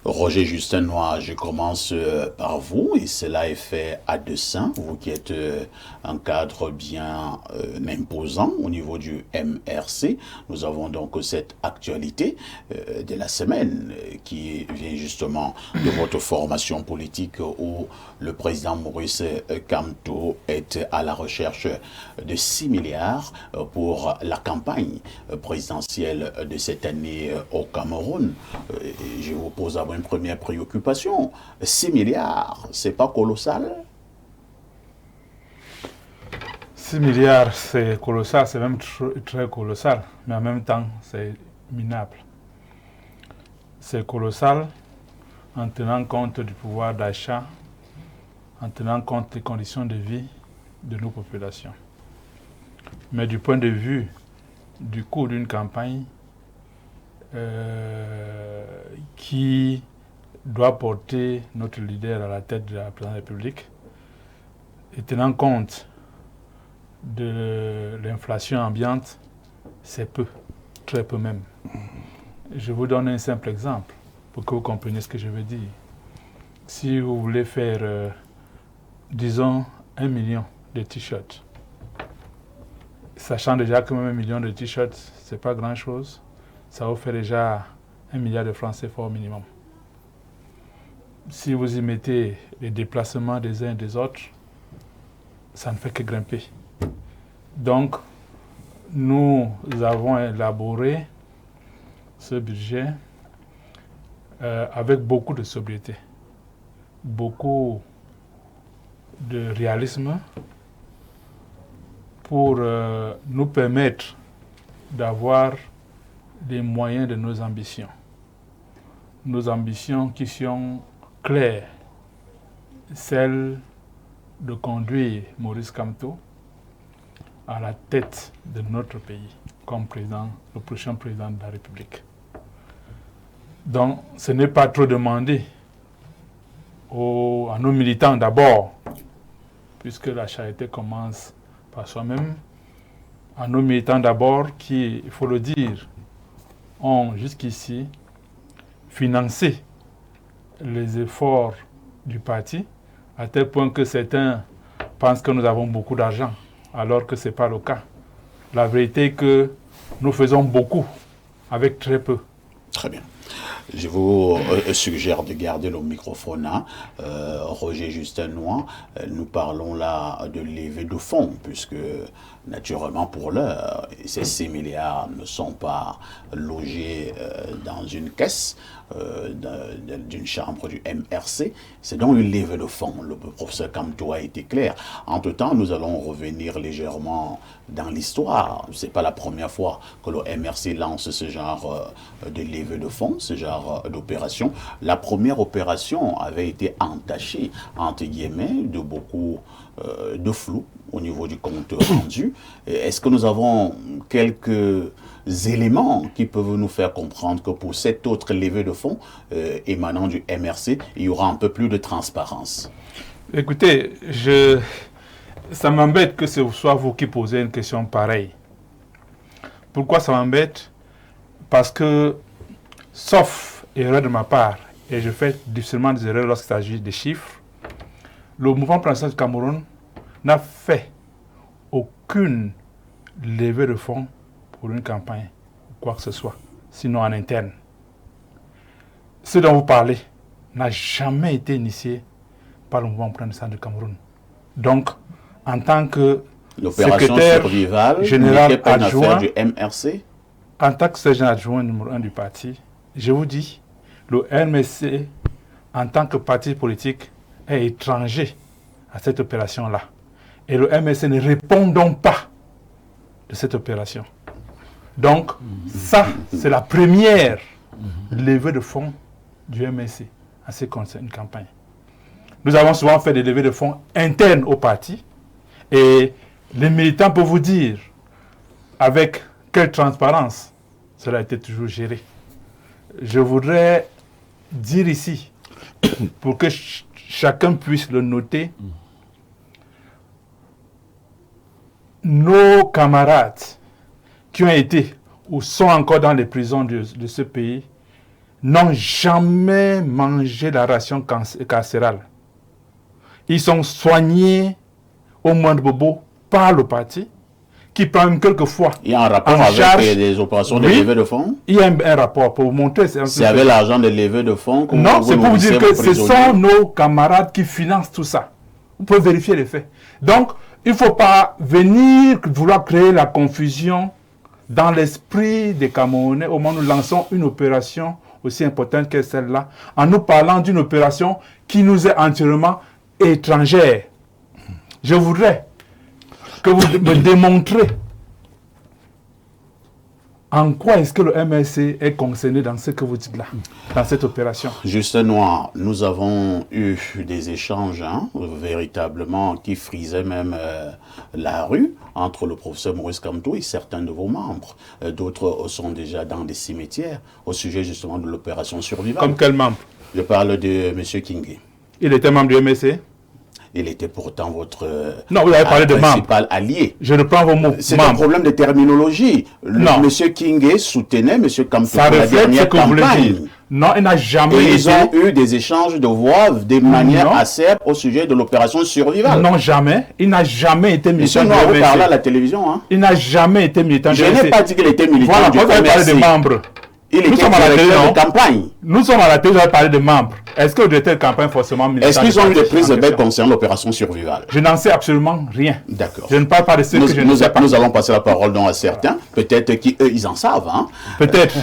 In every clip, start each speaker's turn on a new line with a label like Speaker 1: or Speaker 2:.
Speaker 1: Roger Justin Noir, je commence par vous, et cela est fait à dessein, vous qui êtes un cadre bien imposant au niveau du MRC. Nous avons donc cette actualité de la semaine qui vient justement de votre formation politique où le président Maurice Kamto est à la recherche de 6 milliards pour la campagne présidentielle de cette année au Cameroun. Je vous pose une première préoccupation. 6 milliards, c'est pas colossal?
Speaker 2: 6 milliards, c'est colossal, c'est même très colossal, mais en même temps, c'est minable. C'est colossal en tenant compte du pouvoir d'achat, en tenant compte des conditions de vie de nos populations. Mais du point de vue du coût d'une campagne, qui doit porter notre leader à la tête de la présidence de la République, et tenant compte de l'inflation ambiante, c'est peu, très peu même. Je vous donne un simple exemple pour que vous compreniez ce que je veux dire. Si vous voulez faire, disons, 1 million de t-shirts, sachant déjà que même 1 million de t-shirts, c'est pas grand-chose, ça vous fait déjà 1 milliard de francs CFA au minimum. Si vous y mettez les déplacements des uns et des autres, ça ne fait que grimper. Donc, nous avons élaboré ce budget avec beaucoup de sobriété, beaucoup de réalisme pour nous permettre d'avoir les moyens de nos ambitions. Nos ambitions qui sont claires, celles de conduire Maurice Kamto à la tête de notre pays comme président, le prochain président de la République. Donc, ce n'est pas trop demandé à nos militants d'abord, puisque la charité commence par soi-même, à nos militants d'abord qui, il faut le dire, ont jusqu'ici financé les efforts du parti, à tel point que certains pensent que nous avons beaucoup d'argent, alors que ce n'est pas le cas. La vérité est que nous faisons beaucoup avec très peu.
Speaker 1: Très bien. Je vous suggère de garder le microphone là. Roger Justin Noir, nous parlons là de levée de fonds, puisque naturellement pour l'heure, ces 6 milliards ne sont pas logés dans une caisse d'une chambre du MRC. C'est donc une levée de fonds. Le professeur Kamto a été clair. Entre-temps, nous allons revenir légèrement dans l'histoire. Ce n'est pas la première fois que le MRC lance ce genre de levée de fonds, ce genre d'opération. La première opération avait été entachée, entre guillemets, de beaucoup de flou au niveau du compte rendu. Est-ce que nous avons quelques éléments qui peuvent nous faire comprendre que pour cette autre levée de fonds émanant du MRC, il y aura un peu plus de transparence?
Speaker 2: Écoutez, ça m'embête que ce soit vous qui posez une question pareille. Pourquoi ça m'embête? Parce que, sauf erreur de ma part, et je fais difficilement des erreurs lorsqu'il s'agit des chiffres, le mouvement présidentiel du Cameroun n'a fait aucune levée de fonds pour une campagne ou quoi que ce soit, sinon en interne. Ce dont vous parlez n'a jamais été initié par le mouvement présidentiel du Cameroun. Donc, en tant que secrétaire général adjoint
Speaker 1: du MRC,
Speaker 2: en tant que secrétaire adjoint numéro 1 du parti, je vous dis, le MRC, en tant que parti politique, est étranger à cette opération-là. Et le MRC ne répond donc pas de cette opération. Donc, ça, c'est la première levée de fonds du MRC en ce qui concerne une campagne. Nous avons souvent fait des levées de fonds internes au parti et les militants peuvent vous dire avec quelle transparence cela a été toujours géré. Je voudrais dire ici, pour que chacun puisse le noter, nos camarades qui ont été ou sont encore dans les prisons de ce pays n'ont jamais mangé la ration carcérale. Ils sont soignés au moindre bobo par le parti, qui prend même quelquefois.
Speaker 1: Il y a un rapport avec les opérations de levée de fonds?
Speaker 2: Il y a un rapport pour vous montrer.
Speaker 1: C'est avec l'argent de levée de fonds?
Speaker 2: Non, c'est pour vous dire que ce sont nos camarades qui financent tout ça. Vous pouvez vérifier les faits. Donc, il ne faut pas venir vouloir créer la confusion dans l'esprit des Camerounais au moment où nous lançons une opération aussi importante que celle-là, en nous parlant d'une opération qui nous est entièrement étrangère. Je voudrais que vous me démontrez en quoi est-ce que le MSC est concerné dans ce que vous dites là, dans cette opération.
Speaker 1: Juste Noir, nous avons eu des échanges véritablement qui frisaient même la rue entre le professeur Maurice Kamto et certains de vos membres. D'autres sont déjà dans des cimetières au sujet justement de l'opération Survival.
Speaker 2: Comme quel membre?
Speaker 1: Je parle de M. Kingé.
Speaker 2: Il était membre du MSC?
Speaker 1: Il était pourtant votre
Speaker 2: non, vous avez parlé de
Speaker 1: principal allié.
Speaker 2: Je reprends vos mots.
Speaker 1: C'est un problème de terminologie. Monsieur Kingé soutenait M. Kamto pour la dernière campagne.
Speaker 2: Non, il n'a jamais
Speaker 1: été... Ils ont eu des échanges de voix de manière acerbe au sujet de l'opération Survival.
Speaker 2: Non, jamais. Il n'a jamais été militant
Speaker 1: du MSC. Vous parlez à la télévision. Hein?
Speaker 2: Il n'a jamais été militant du MSC.
Speaker 1: Je n'ai pas dit qu'il était militant du MSC.
Speaker 2: Vous avez parlé de membres.
Speaker 1: Nous sommes à la télé de campagne.
Speaker 2: Nous sommes à la télé, vous avez parlé de membres. Est-ce que le directeur de campagne forcément militant?
Speaker 1: Est-ce qu'ils ont eu des prises de bec concernant l'opération Survival?
Speaker 2: Je n'en sais absolument rien.
Speaker 1: D'accord.
Speaker 2: Je ne parle pas de ce que je ne sais pas.
Speaker 1: Nous allons passer la parole donc à certains. Peut-être qu'eux, ils en savent. Hein?
Speaker 2: Peut-être.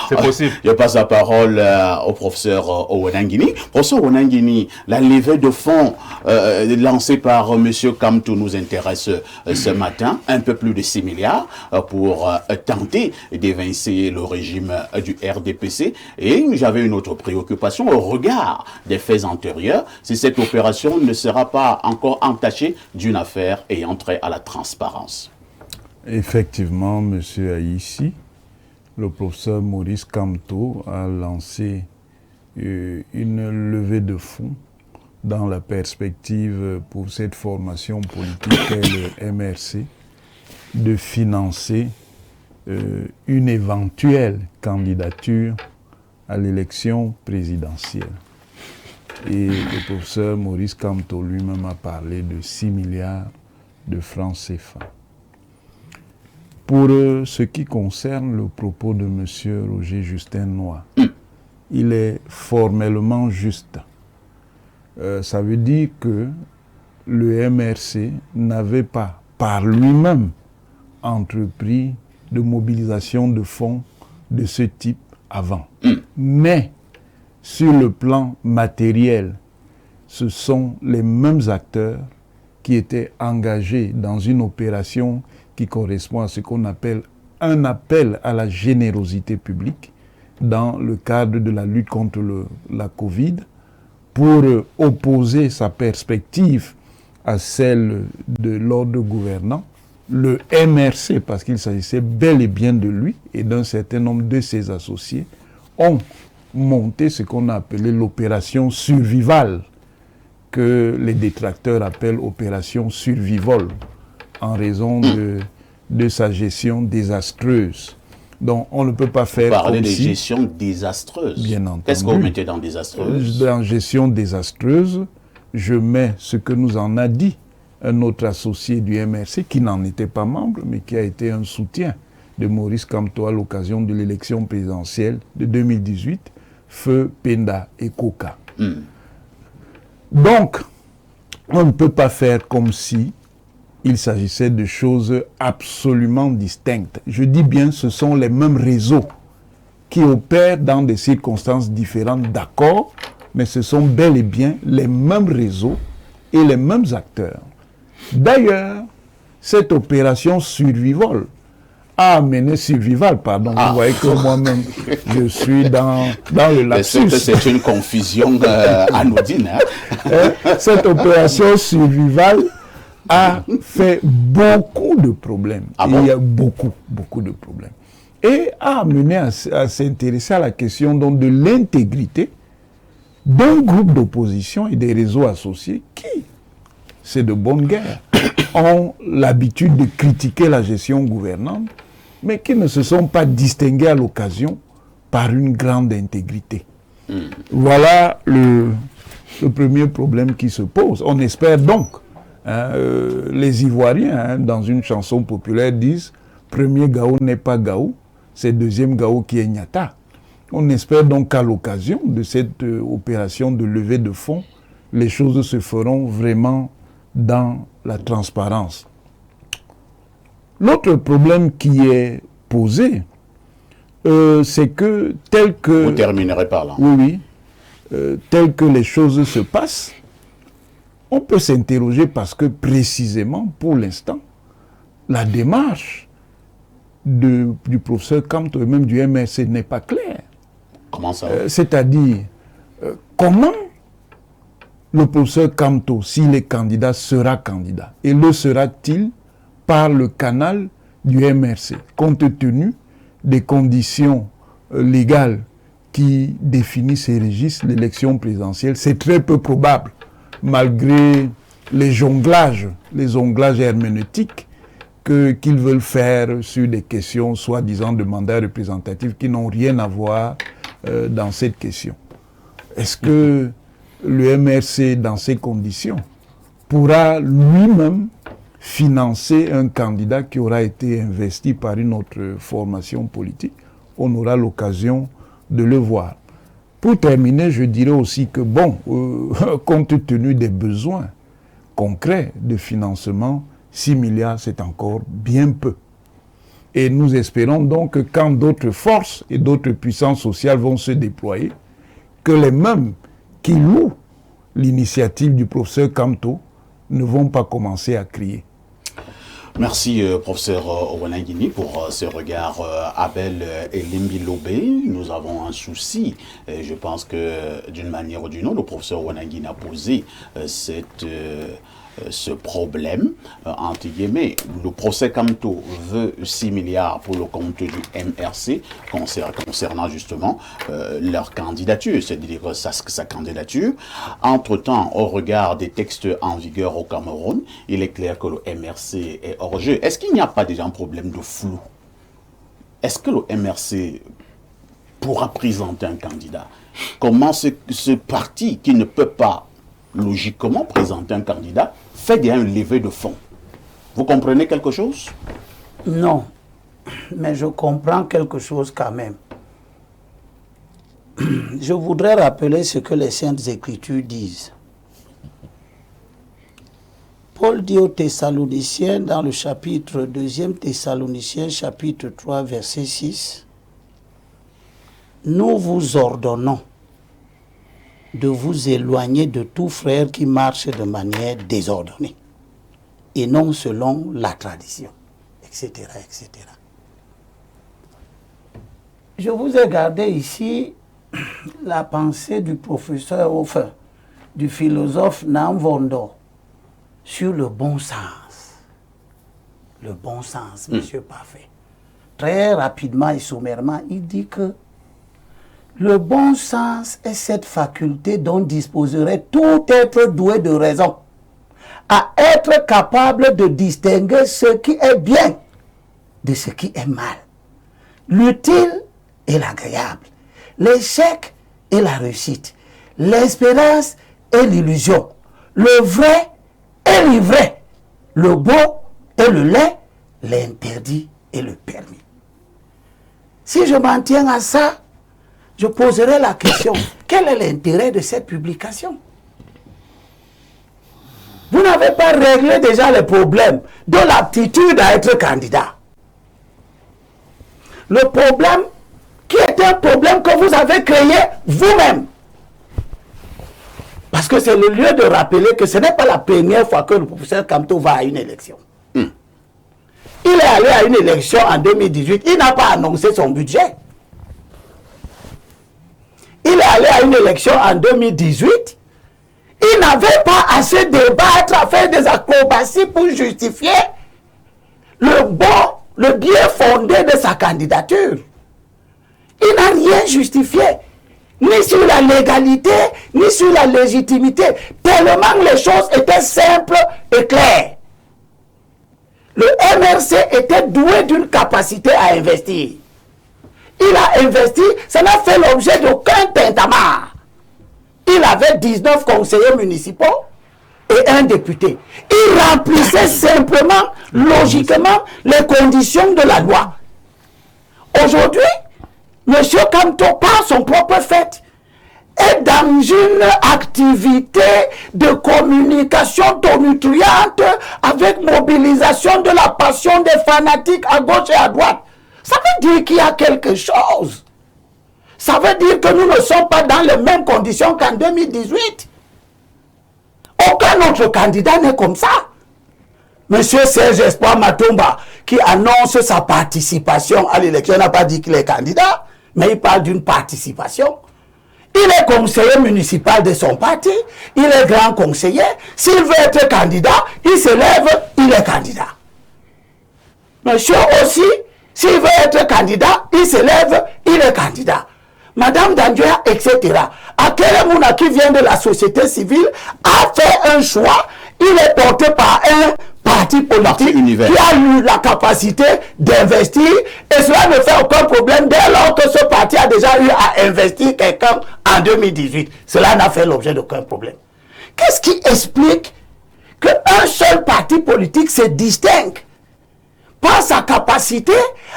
Speaker 2: C'est possible.
Speaker 1: Je passe la parole au professeur Owenangini. Professeur Owenangini, la levée de fonds lancée par M. Kamto nous intéresse ce matin. Un peu plus de 6 milliards pour tenter d'évincer le régime du RDPC. Et j'avais une autre préoccupation au regard des faits antérieurs, si cette opération ne sera pas encore entachée d'une affaire ayant trait à la transparence.
Speaker 3: Effectivement, M. Aïssi, le professeur Maurice Kamto a lancé une levée de fonds dans la perspective pour cette formation politique qu'est le MRC de financer une éventuelle candidature à l'élection présidentielle. Et le professeur Maurice Kamto lui-même a parlé de 6 milliards de francs CFA. Pour ce qui concerne le propos de M. Roger Justin Noir, il est formellement juste. Ça veut dire que le MRC n'avait pas, par lui-même, entrepris de mobilisation de fonds de ce type avant. Mais, sur le plan matériel, ce sont les mêmes acteurs qui étaient engagés dans une opération qui correspond à ce qu'on appelle un appel à la générosité publique dans le cadre de la lutte contre la Covid pour opposer sa perspective à celle de l'ordre gouvernant. Le MRC, parce qu'il s'agissait bel et bien de lui et d'un certain nombre de ses associés, ont monté ce qu'on a appelé l'opération Survival, que les détracteurs appellent opération Survivol, en raison de sa gestion désastreuse. Donc on ne peut pas faire comme si...
Speaker 1: Parler de gestion désastreuse.
Speaker 3: Bien entendu.
Speaker 1: Qu'est-ce que vous mettez dans désastreuse?
Speaker 3: Dans gestion désastreuse, je mets ce que nous en a dit un autre associé du MRC, qui n'en était pas membre, mais qui a été un soutien de Maurice Kamto à l'occasion de l'élection présidentielle de 2018, Feu Penda et Koka. Donc, on ne peut pas faire comme si il s'agissait de choses absolument distinctes. Je dis bien, ce sont les mêmes réseaux qui opèrent dans des circonstances différentes, d'accord, mais ce sont bel et bien les mêmes réseaux et les mêmes acteurs. D'ailleurs, cette opération Survival a amené Survival, pardon, vous voyez que moi-même, je suis dans le lapsus.
Speaker 1: C'est une confusion anodine. Hein?
Speaker 3: Cette opération Survival a fait beaucoup de problèmes. Il y a beaucoup de problèmes. Et a amené à s'intéresser à la question donc, de l'intégrité d'un groupe d'opposition et des réseaux associés qui, c'est de bonne guerre, ont l'habitude de critiquer la gestion gouvernante, mais qui ne se sont pas distingués à l'occasion par une grande intégrité. Voilà le premier problème qui se pose. On espère donc, les Ivoiriens, dans une chanson populaire, disent « Premier Gao n'est pas Gao, c'est deuxième Gao qui est Nyata ». On espère donc qu'à l'occasion de cette opération de levée de fonds, les choses se feront vraiment dans la transparence. L'autre problème qui est posé, c'est que tel que...
Speaker 1: Vous terminerez par là.
Speaker 3: Oui, tel que les choses se passent, on peut s'interroger parce que précisément, pour l'instant, la démarche du professeur Kamto et même du MRC n'est pas claire.
Speaker 1: Comment ça?
Speaker 3: C'est-à-dire, comment le professeur Kamto, s'il est candidat, sera candidat? Et le sera-t-il par le canal du MRC, compte tenu des conditions légales qui définissent et régissent l'élection présidentielle? C'est très peu probable, malgré les jonglages herméneutiques qu'ils veulent faire sur des questions soi-disant de mandats représentatifs qui n'ont rien à voir dans cette question. Est-ce que le MRC, dans ces conditions, pourra lui-même financer un candidat qui aura été investi par une autre formation politique? On aura l'occasion de le voir. Pour terminer, je dirais aussi que, bon, compte tenu des besoins concrets de financement, 6 milliards, c'est encore bien peu. Et nous espérons donc que quand d'autres forces et d'autres puissances sociales vont se déployer, que les mêmes qui louent l'initiative du professeur Kamto ne vont pas commencer à crier.
Speaker 1: Merci, professeur Ouanangini, pour ce regard Abel et Limbi Lobé. Nous avons un souci. Et je pense que, d'une manière ou d'une autre, le professeur Ouanangini a posé ce problème, entre guillemets. Le procès Kamto veut 6 milliards pour le compte du MRC concernant justement leur candidature, c'est-à-dire sa candidature. Entre-temps, au regard des textes en vigueur au Cameroun, il est clair que le MRC est hors jeu. Est-ce qu'il n'y a pas déjà un problème de flou? Est-ce que le MRC pourra présenter un candidat? Comment ce parti qui ne peut pas logiquement présenter un candidat fait déjà une levée de fonds? Vous comprenez quelque chose?
Speaker 4: Non, mais je comprends quelque chose quand même. Je voudrais rappeler ce que les Saintes Écritures disent. Paul dit aux Thessaloniciens dans le chapitre 2 Thessaloniciens, chapitre 3, verset 6, « Nous vous ordonnons de vous éloigner de tout frère qui marche de manière désordonnée et non selon la tradition, etc., etc. » Je vous ai gardé ici la pensée du professeur, enfin, du philosophe Namvondo sur le bon sens. Le bon sens, monsieur Parfait. Très rapidement et sommairement, il dit que le bon sens est cette faculté dont disposerait tout être doué de raison, à être capable de distinguer ce qui est bien de ce qui est mal, l'utile et l'agréable, l'échec et la réussite, l'espérance et l'illusion, le vrai et l'ivraie, le beau et le laid, l'interdit et le permis. Si je m'en tiens à ça, je poserai la question, quel est l'intérêt de cette publication? Vous n'avez pas réglé déjà les problèmes de l'aptitude à être candidat. Le problème qui est un problème que vous avez créé vous-même. Parce que c'est le lieu de rappeler que ce n'est pas la première fois que le professeur Kamto va à une élection. Il est allé à une élection en 2018, il n'a pas annoncé son budget. Il est allé à une élection en 2018, il n'avait pas assez débattre, à faire des acrobaties pour justifier le bien fondé de sa candidature. Il n'a rien justifié, ni sur la légalité, ni sur la légitimité, tellement les choses étaient simples et claires. Le MRC était doué d'une capacité à investir. Il a investi, ça n'a fait l'objet d'aucun tintamarre. Il avait 19 conseillers municipaux et un député. Il remplissait simplement, logiquement, les conditions de la loi. Aujourd'hui, M. Kamto, par son propre fait, est dans une activité de communication tonitruante avec mobilisation de la passion des fanatiques à gauche et à droite. Ça veut dire qu'il y a quelque chose. Ça veut dire que nous ne sommes pas dans les mêmes conditions qu'en 2018. Aucun autre candidat n'est comme ça. Monsieur Serge Espoir Matomba, qui annonce sa participation à l'élection, n'a pas dit qu'il est candidat, mais il parle d'une participation. Il est conseiller municipal de son parti, il est grand conseiller. S'il veut être candidat, il se lève, il est candidat. Monsieur aussi, s'il veut être candidat, il se lève, il est candidat. Madame Danjoya, etc. Akele Mouna, qui vient de la société civile, a fait un choix. Il est porté par un parti politique qui a eu la capacité d'investir, et cela ne fait aucun problème dès lors que ce parti a déjà eu à investir quelqu'un en 2018. Cela n'a fait l'objet d'aucun problème. Qu'est-ce qui explique qu'un seul parti politique se distingue par sa capacité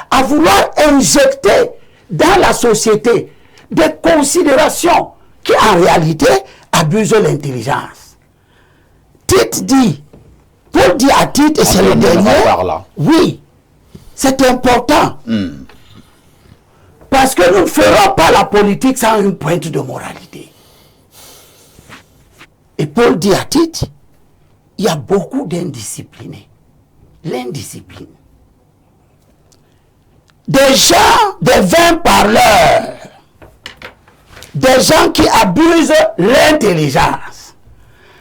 Speaker 4: à vouloir injecter dans la société des considérations qui en réalité abusent l'intelligence? Tite dit, Paul dit à Tite, et c'est le dernier, oui, c'est important. Parce que nous ne ferons pas la politique sans une pointe de moralité. Et Paul dit à Tite, il y a beaucoup d'indisciplinés. L'indiscipline. Des gens, des vains parleurs, des gens qui abusent l'intelligence.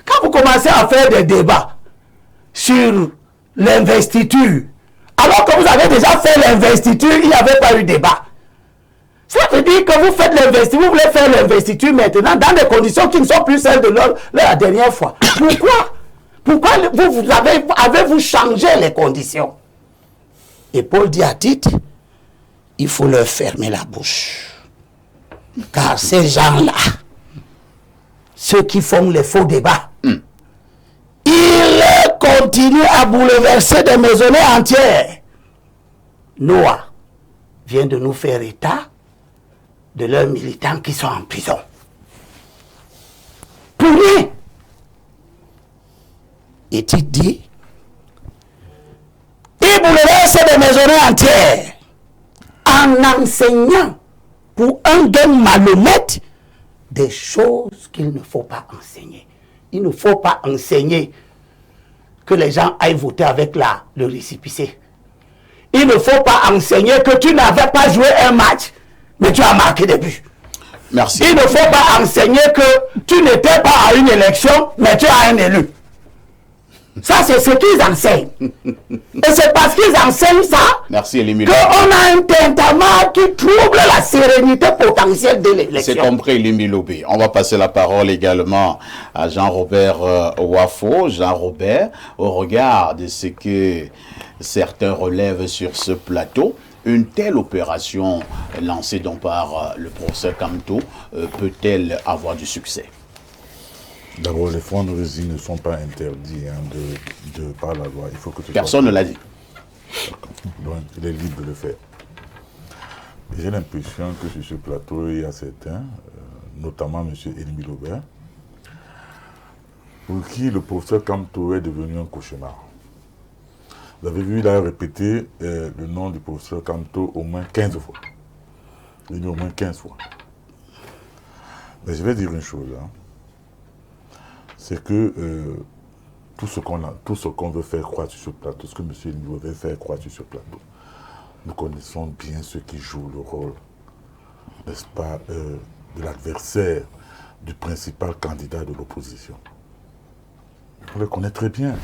Speaker 4: Quand vous commencez à faire des débats sur l'investiture, alors que vous avez déjà fait l'investiture, il n'y avait pas eu débat. Ça veut dire que vous faites l'investiture, vous voulez faire l'investiture maintenant dans des conditions qui ne sont plus celles de la dernière fois. Pourquoi? Pourquoi avez-vous changé les conditions? Et Paul dit à Tite, il faut leur fermer la bouche. Car ces gens-là, ceux qui font les faux débats, ils continuent à bouleverser des maisonnées entières. Noah vient de nous faire état de leurs militants qui sont en prison. Pour rien. Et tu dis, ils bouleversent des maisonnées entières en enseignant pour un gain malhonnête des choses qu'il ne faut pas enseigner. Il ne faut pas enseigner que les gens aillent voter avec le récépissé. Il ne faut pas enseigner que tu n'avais pas joué un match, mais tu as marqué des buts.
Speaker 1: Merci.
Speaker 4: Il ne faut pas enseigner que tu n'étais pas à une élection, mais tu as un élu. Ça, c'est ce qu'ils enseignent. Et c'est parce qu'ils enseignent ça qu'on a un tintamarre qui trouble la sérénité potentielle de l'élection.
Speaker 1: C'est compris, Limbi Lobé. On va passer la parole également à Jean-Robert Wafo. Jean-Robert, au regard de ce que certains relèvent sur ce plateau, une telle opération lancée donc par le professeur Kamto peut-elle avoir du succès?
Speaker 5: D'abord, les fonds-résis ne sont pas interdits par la loi. Il faut que
Speaker 1: personne ne l'a dit.
Speaker 5: Donc, il est libre de le faire. J'ai l'impression que sur ce plateau, il y a certains, notamment M. Elmi Lobert, pour qui le professeur Kamto est devenu un cauchemar. Vous avez vu, il a répété le nom du professeur Kamto au moins 15 fois. Il a dit au moins 15 fois. Mais je vais dire une chose, hein. C'est que tout ce qu'on veut faire croire sur ce plateau, ce que M. Elmi veut faire croire sur ce plateau, nous connaissons bien ceux qui jouent le rôle, n'est-ce pas, de l'adversaire du principal candidat de l'opposition. On les connaît très bien.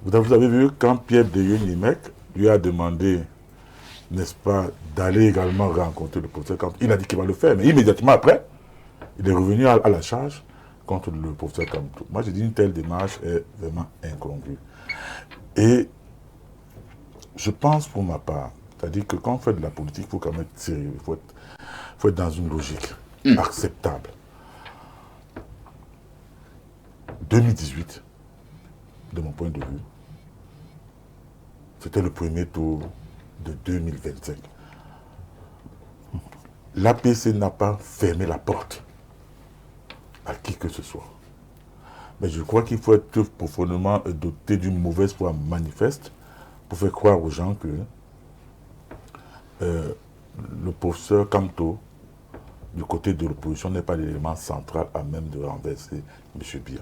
Speaker 5: Vous avez vu quand Pierre Deyeun-Nimek lui a demandé, n'est-ce pas, d'aller également rencontrer le professeur Kamto. Il a dit qu'il va le faire, mais immédiatement après, il est revenu à la charge contre le professeur Kamto. Moi, je dis une telle démarche est vraiment incongrue. Et je pense pour ma part C'est-à-dire que quand on fait de la politique, il faut quand même être sérieux, il faut être dans une logique acceptable. 2018, de mon point de vue, c'était le premier tour de 2025. L'APC n'a pas fermé la porte à qui que ce soit. Mais je crois qu'il faut être profondément doté d'une mauvaise foi manifeste pour faire croire aux gens que le professeur Kamto, du côté de l'opposition, n'est pas l'élément central à même de renverser M. Biya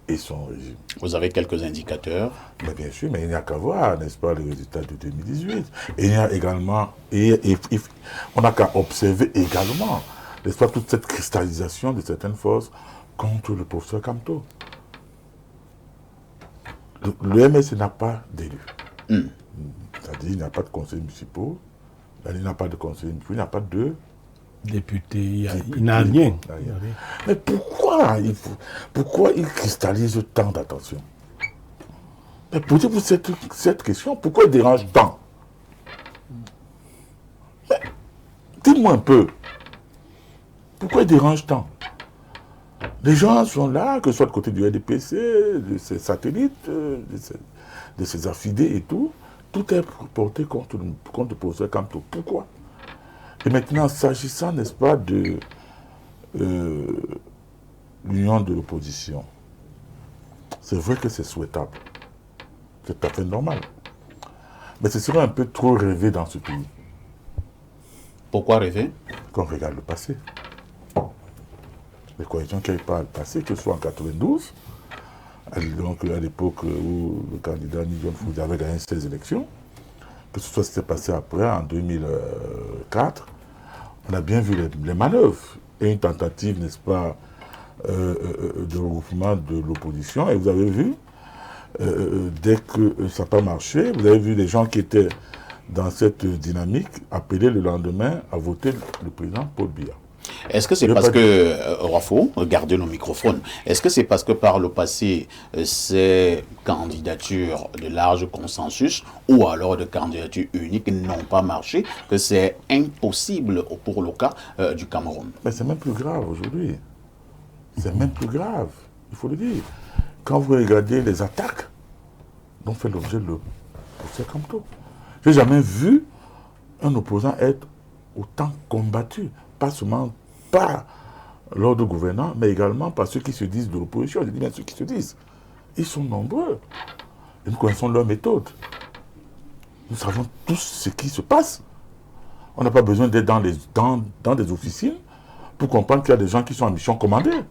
Speaker 5: et son régime.
Speaker 1: Vous avez quelques indicateurs?
Speaker 5: Mais bien sûr, mais il n'y a qu'à voir, n'est-ce pas, les résultats de 2018. Et il y a également, on n'a qu'à observer également, n'est-ce pas, toute cette cristallisation de certaines forces contre le professeur Kamto. Le MSC n'a pas d'élus. C'est-à-dire, il n'y a pas de conseils municipaux, il n'y a pas de conseils municipaux, il n'y a pas de
Speaker 6: député, il n'a rien.
Speaker 5: Mais pourquoi il cristallise tant d'attention? Mais posez-vous cette question, pourquoi il dérange tant? Dites-moi un peu, pourquoi il dérange tant? Les gens sont là, que ce soit de côté du RDPC, de ses satellites, de ses affidés et tout est porté contre le professeur Kamto. Pourquoi? Et maintenant, s'agissant, n'est-ce pas, de l'union de l'opposition, c'est vrai que c'est souhaitable. C'est tout à fait normal. Mais ce serait un peu trop rêvé dans ce pays.
Speaker 1: Pourquoi rêver?
Speaker 5: Quand on regarde le passé. Les coalitions qui n'avaient pas le passé, que ce soit en 92, donc à l'époque où le candidat Nigel Foudi avait gagné 16 élections, que ce soit ce qui s'est passé après, en 2004, on a bien vu les manœuvres et une tentative, n'est-ce pas, de regroupement de l'opposition. Et vous avez vu, dès que ça n'a pas marché, vous avez vu les gens qui étaient dans cette dynamique appeler le lendemain à voter le président Paul Biya.
Speaker 1: Est-ce que c'est parce que, Rafo, regardez le microphone, est-ce que c'est parce que par le passé, ces candidatures de large consensus ou alors de candidatures uniques n'ont pas marché, que c'est impossible pour le cas du Cameroun?
Speaker 5: Mais c'est même plus grave aujourd'hui. C'est même plus grave, il faut le dire. Quand vous regardez les attaques dont fait l'objet le professeur Kamto, je n'ai jamais vu un opposant être autant combattu, pas seulement par l'ordre gouvernant, mais également par ceux qui se disent de l'opposition. Je dis bien ceux qui se disent. Ils sont nombreux. Et nous connaissons leur méthode. Nous savons tous ce qui se passe. On n'a pas besoin d'être dans des officines pour comprendre qu'il y a des gens qui sont en mission commandée.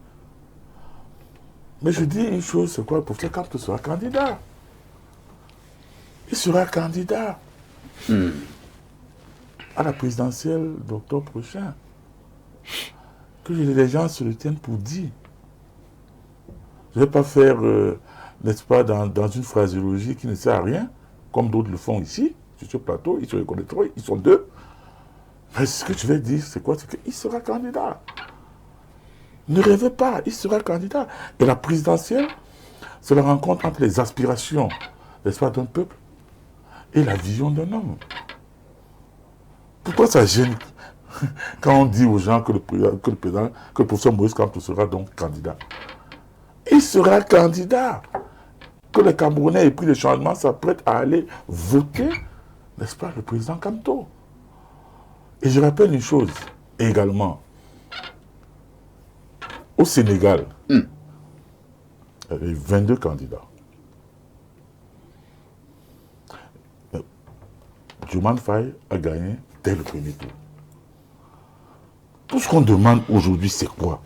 Speaker 5: Mais je dis une chose, c'est quoi? Le professeur Kamto sera candidat. Il sera candidat à la présidentielle d'octobre prochain. Que les gens se le tiennent pour dit. Je ne vais pas faire, n'est-ce pas, dans une phraséologie qui ne sert à rien, comme d'autres le font ici, sur ce plateau, ils se reconnaîtront, ils sont deux. Mais ce que je vais dire, c'est quoi? C'est qu'il sera candidat. Ne rêvez pas, il sera candidat. Et la présidentielle, c'est la rencontre entre les aspirations, n'est-ce pas, d'un peuple et la vision d'un homme. Pourquoi ça gêne quand on dit aux gens que le professeur Maurice Kamto sera donc candidat? Il sera candidat. Que les Camerounais aient pris le changement, s'apprêtent à aller voter, n'est-ce pas, le président Kamto. Et je rappelle une chose également. Au Sénégal, il y avait 22 candidats. Diomaye Faye a gagné dès le premier tour. Tout ce qu'on demande aujourd'hui, c'est quoi?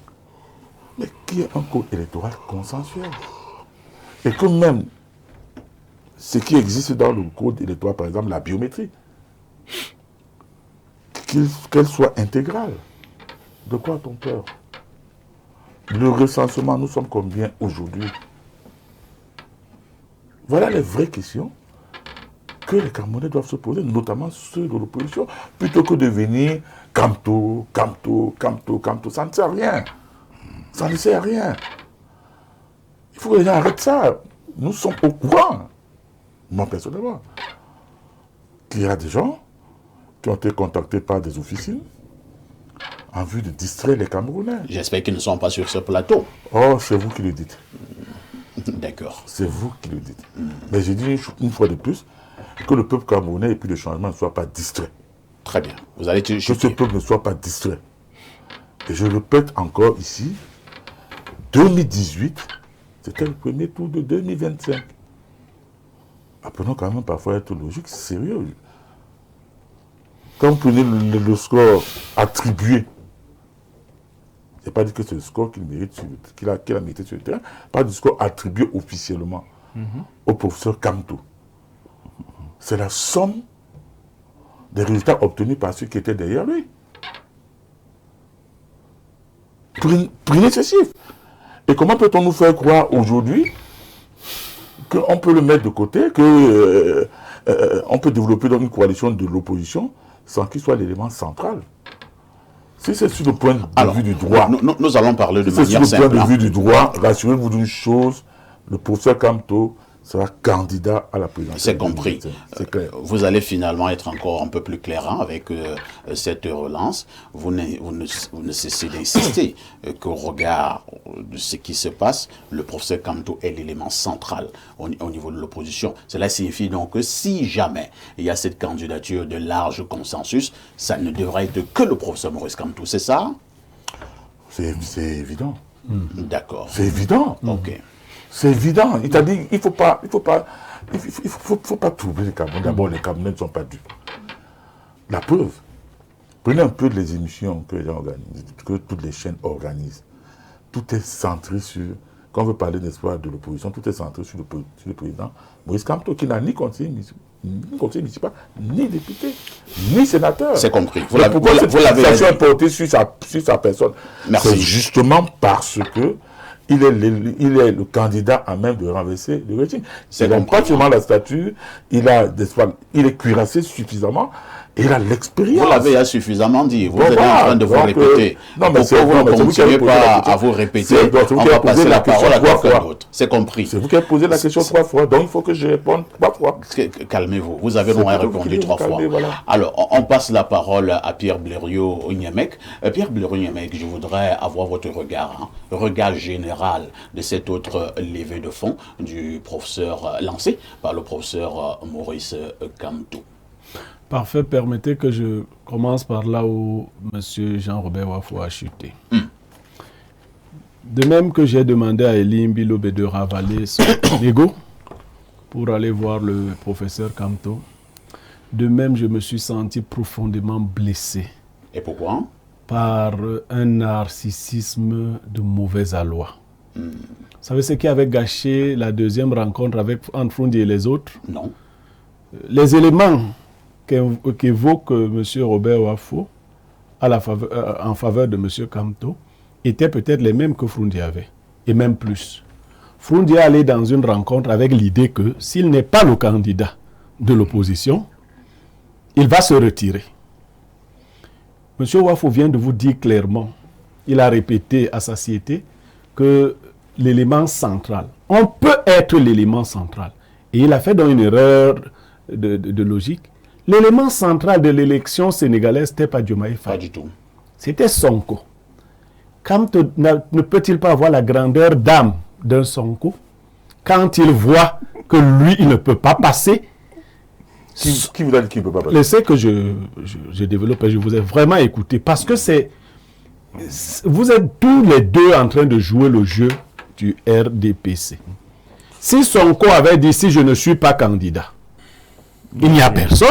Speaker 5: Mais qu'il y ait un code électoral consensuel. Et que même ce qui existe dans le code électoral, par exemple la biométrie, qu'elle soit intégrale. De quoi a-t-on peur? Le recensement, nous sommes combien aujourd'hui? Voilà les vraies questions que les Camerounais doivent se poser, notamment ceux de l'opposition, plutôt que de venir Kamto, Kamto, Kamto, Kamto. Ça ne sert à rien. Ça ne sert à rien. Il faut que les gens arrêtent ça. Nous sommes au courant, moi personnellement, qu'il y a des gens qui ont été contactés par des officiers en vue de distraire les Camerounais.
Speaker 1: J'espère qu'ils ne sont pas sur ce plateau.
Speaker 5: Oh, c'est vous qui le dites.
Speaker 1: D'accord.
Speaker 5: C'est vous qui le dites. Mais j'ai dit une fois de plus que le peuple camerounais et puis le changement ne soient pas distraits.
Speaker 1: Très bien. Vous allez
Speaker 5: Que ce peuple ne soit pas distrait. Et je répète encore ici, 2018, c'était le premier tour de 2025. Apprenons quand même parfois à être logique, sérieux. Quand vous prenez le score attribué, je n'ai pas dit que c'est le score qu'il mérite, qu'il a mérité sur le terrain, pas du score attribué officiellement au professeur Kamto. C'est la somme des résultats obtenus par ceux qui étaient derrière lui. Prenez ces chiffres. Et comment peut-on nous faire croire aujourd'hui qu'on peut le mettre de côté, qu'on peut développer dans une coalition de l'opposition sans qu'il soit l'élément central? Si c'est sur le point de vue du droit,
Speaker 1: nous allons parler de
Speaker 5: si c'est
Speaker 1: manière
Speaker 5: sur le point
Speaker 1: simple.
Speaker 5: de vue du droit, rassurez-vous d'une chose, le professeur Kamto sera candidat à la présidence.
Speaker 1: C'est compris.
Speaker 5: C'est clair.
Speaker 1: Vous allez finalement être encore un peu plus clair avec cette relance. Vous ne cessez d'insister qu'au regard de ce qui se passe, le professeur Kamto est l'élément central au niveau de l'opposition. Cela signifie donc que si jamais il y a cette candidature de large consensus, ça ne devrait être que le professeur Maurice Kamto, c'est ça?
Speaker 5: C'est évident.
Speaker 1: D'accord.
Speaker 5: C'est évident.
Speaker 1: Ok.
Speaker 5: C'est évident. Il t'a dit, il faut pas troubler les Camerounais. D'abord, les Camerounais ne sont pas dupes. La preuve, prenez un peu les émissions que les gens organisent, que toutes les chaînes organisent. Tout est centré sur, quand on veut parler d'espoir de l'opposition, tout est centré sur le président Maurice Kamto, qui n'a ni conseiller municipal, ni député, ni sénateur.
Speaker 1: C'est compris.
Speaker 5: Vous l'avez porté sur sa personne.
Speaker 1: Merci.
Speaker 5: C'est justement parce que il est le candidat à même de renverser le régime. Il n'a pas seulement la stature, il est cuirassé suffisamment et il a l'expérience.
Speaker 1: Vous l'avez suffisamment dit. Vous êtes en train de vous répéter.
Speaker 5: Non, mais
Speaker 1: pourquoi vous ne continuez pas à vous répéter? On va passer la parole à quelqu'un d'autre. C'est compris.
Speaker 5: C'est vous qui avez posé la question 3 fois, donc il faut que je réponde 3 fois.
Speaker 1: Calmez-vous. Vous avez au moins répondu 3 fois.
Speaker 5: Voilà.
Speaker 1: Alors, on passe la parole à Pierre Blériot-Niamec. Pierre Blériot-Niamec, je voudrais avoir votre regard général de cette autre levée de fonds du professeur lancé par le professeur Maurice Kamto.
Speaker 6: Parfait, permettez que je commence par là où M. Jean-Robert Wafo a chuté. De même que j'ai demandé à Elie Mbilobe de ravaler son ego pour aller voir le professeur Kamto, de même je me suis senti profondément blessé.
Speaker 1: Et pourquoi?
Speaker 6: Par un narcissisme de mauvaise aloi. Vous savez ce qui avait gâché la deuxième rencontre entre Froundi et les autres?
Speaker 1: Non.
Speaker 6: Les éléments qu'évoque M. Robert Wafo en faveur de M. Kamto étaient peut-être les mêmes que Froundi avait, et même plus. Froundi est allé dans une rencontre avec l'idée que s'il n'est pas le candidat de l'opposition, il va se retirer. M. Wafo vient de vous dire clairement, il a répété à satiété que l'élément central, on peut être l'élément central. Et il a fait dans une erreur de logique. L'élément central de l'élection sénégalaise n'était pas Diomaye Faye.
Speaker 1: Pas du tout.
Speaker 6: C'était Sonko. Kamto ne peut-il pas avoir la grandeur d'âme d'un Sonko quand il voit que lui, il ne peut pas passer?
Speaker 5: Qui vous a dit qu'il ne peut pas passer?
Speaker 6: Laissez que je développe et je vous ai vraiment écouté. Parce que vous êtes tous les deux en train de jouer le jeu du RDPC. Si Sonko avait dit, si je ne suis pas candidat, il n'y a personne,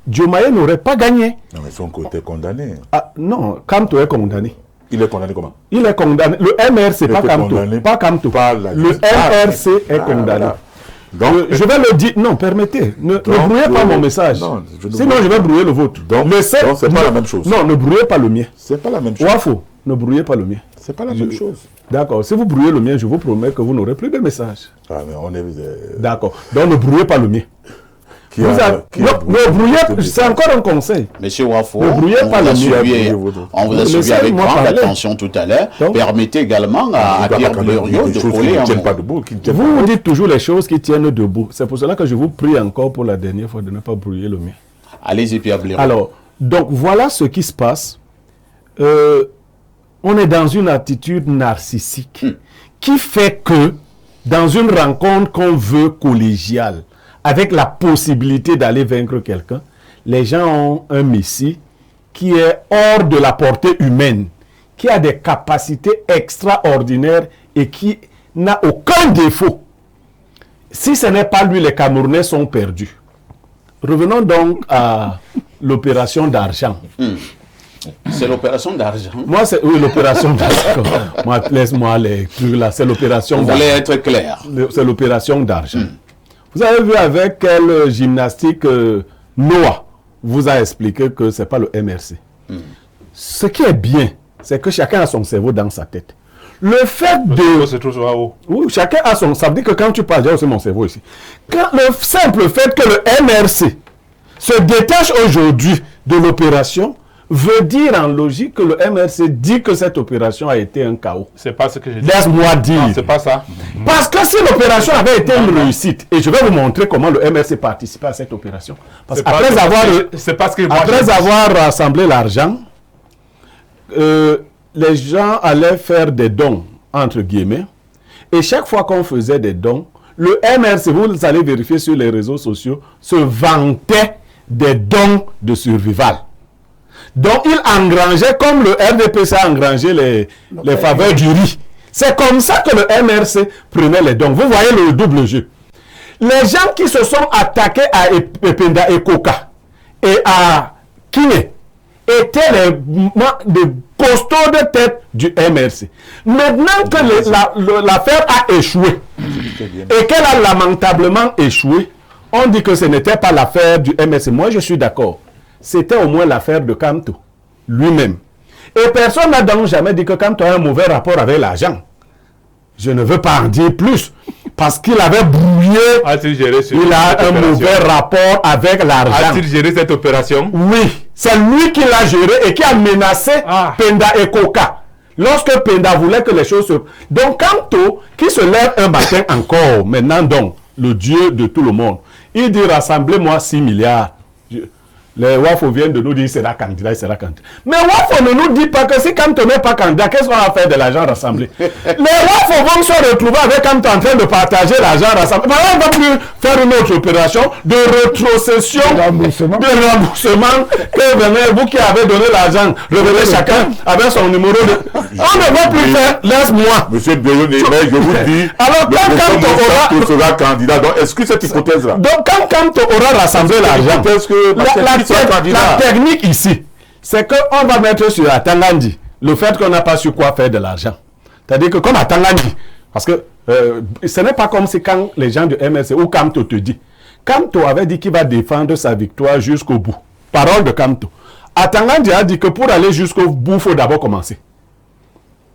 Speaker 6: Diomaye n'aurait pas gagné.
Speaker 5: Non, mais Sonko était condamné.
Speaker 6: Ah, non, Kamto est condamné.
Speaker 5: Il est condamné comment?
Speaker 6: Il est condamné. Le MRC, pas Kamto. Pas Kamto. Le MRC est condamné.
Speaker 5: Donc,
Speaker 6: je vais le dire. Non, permettez. Ne brouillez pas mon message.
Speaker 5: Non,
Speaker 6: sinon, je vais brouiller le vôtre.
Speaker 5: Donc, c'est pas la même chose.
Speaker 6: Non, ne brouillez pas le mien.
Speaker 5: C'est pas la même chose.
Speaker 6: Wafo, ne brouillez pas le mien.
Speaker 5: C'est pas la même chose.
Speaker 6: D'accord. Si vous brouillez le mien, je vous promets que vous n'aurez plus de message.
Speaker 5: Ah, mais on est...
Speaker 6: D'accord. Donc, ne brouillez pas le mien. Ne brouillez, c'est encore un conseil.
Speaker 1: Monsieur Wafo,
Speaker 6: ne brouillez pas le mien.
Speaker 1: On vous a suivi avec grande attention tout à l'heure. Permettez également à Pierre Blériot de coller un mot.
Speaker 6: Vous dites toujours les choses qui tiennent debout. C'est pour cela que je vous prie encore pour la dernière fois de ne pas brouiller le mien.
Speaker 1: Allez-y, Pierre Blériot.
Speaker 6: Alors, Donc voilà ce qui se passe. On est dans une attitude narcissique qui fait que dans une rencontre qu'on veut collégiale, avec la possibilité d'aller vaincre quelqu'un, les gens ont un messie qui est hors de la portée humaine, qui a des capacités extraordinaires et qui n'a aucun défaut. Si ce n'est pas lui, les Camerounais sont perdus. Revenons donc à l'opération d'argent.
Speaker 1: C'est l'opération d'argent.
Speaker 6: Moi, c'est oui, l'opération d'argent. Moi, laisse-moi les trucs là. C'est l'opération
Speaker 1: Vous
Speaker 6: d'argent.
Speaker 1: voulez être clair.
Speaker 6: C'est l'opération d'argent. Vous avez vu avec quelle gymnastique Noah vous a expliqué que ce n'est pas le MRC. Ce qui est bien, c'est que chacun a son cerveau dans sa tête. Le fait de...
Speaker 2: C'est toujours en haut.
Speaker 6: Oui, chacun a son... Ça veut dire que quand tu parles, j'ai aussi mon cerveau ici. Le simple fait que le MRC se détache aujourd'hui de l'opération veut dire en logique que le MRC dit que cette opération a été un chaos.
Speaker 2: C'est pas ce que j'ai dit.
Speaker 6: Laisse-moi dire.
Speaker 2: Non, c'est pas ça.
Speaker 6: Parce que si l'opération avait été une réussite, et je vais vous montrer comment le MRC participait à cette opération. Parce qu'après avoir rassemblé l'argent, les gens allaient faire des dons, entre guillemets, et chaque fois qu'on faisait des dons, le MRC, vous allez vérifier sur les réseaux sociaux, se vantait des dons de survival. Donc, il engrangeait, comme le RDPC a engrangé les faveurs du riz. C'est comme ça que le MRC prenait les dons. Vous voyez le double jeu. Les gens qui se sont attaqués à Ependa et Koka et à Kiné étaient les costauds de tête du MRC. Maintenant que l'affaire a échoué et qu'elle a lamentablement échoué, on dit que ce n'était pas l'affaire du MRC. Moi, je suis d'accord. C'était au moins l'affaire de Kamto, lui-même. Et personne n'a donc jamais dit que Kamto a un mauvais rapport avec l'argent. Je ne veux pas en dire plus. Parce qu'il avait brouillé. Il a un mauvais rapport avec l'argent.
Speaker 2: A-t-il géré cette opération?
Speaker 6: Oui. C'est lui qui l'a géré et qui a menacé Penda et Koka. Lorsque Penda voulait que les choses se... Donc Kamto, qui se lève un matin encore, maintenant donc, le dieu de tout le monde, il dit rassemblez-moi 6 milliards. Les Wafo viennent de nous dire qu'il sera candidat, il sera candidat. Mais Wafo ne nous dit pas que si Kamto n'est pas candidat, qu'est-ce qu'on va faire de l'argent rassemblé? Les Wafo vont se retrouver avec Kamto en train de partager l'argent rassemblé. Mais on ne va plus faire une autre opération de rétrocession, de remboursement. Que vous qui avez donné l'argent, revenez chacun avec son numéro de... On ne va plus faire, laisse-moi.
Speaker 5: Monsieur Béyon, je vous dis,
Speaker 6: alors quand Kamto
Speaker 5: sera candidat. Donc, est-ce que cette hypothèse-là...
Speaker 6: Donc, quand Kamto aura rassemblé l'argent... La technique ici, c'est qu'on va mettre sur Atangandi le fait qu'on n'a pas su quoi faire de l'argent. C'est-à-dire que comme Atangandi, parce que ce n'est pas comme si quand les gens du MRC ou Kamto te dit, Kamto avait dit qu'il va défendre sa victoire jusqu'au bout. Parole de Kamto. Atangandi a dit que pour aller jusqu'au bout, il faut d'abord commencer.